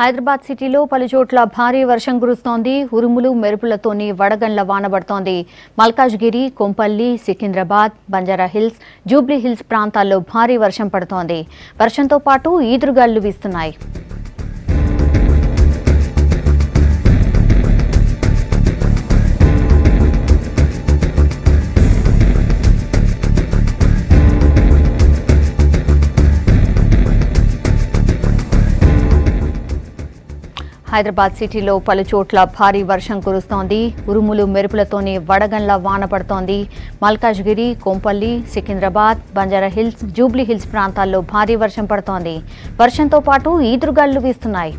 హైదరాబాద్ సిటీలో పలుచోట్ల భారీ వర్షం కురుస్తోంది. ఉరుములు మెరుపులతోని వడగండ్ల వాన పడుతోంది. Malkajgiri, Kompally, Secunderabad, Banjara hills, Jubilee hills ప్రాంతాల్లో భారీ వర్షం పడుతోంది. వర్షంతో పాటు ఈదురుగాలులు వీస్తున్నాయి. హైదరాబాద్ సిటీలో పలుచోట్ల భారీ వర్షం కురుస్తోంది. ఉరుములు మెరుపులతోని వడగండ్ల వాన పడుతోంది. Malkajgiri, Kompally, Secunderabad, Banjara hills, Jubilee hills ప్రాంతాల్లో భారీ వర్షం పడుతోంది. వర్షంతో పాటు ఈదురుగాలులు వీస్తున్నాయి.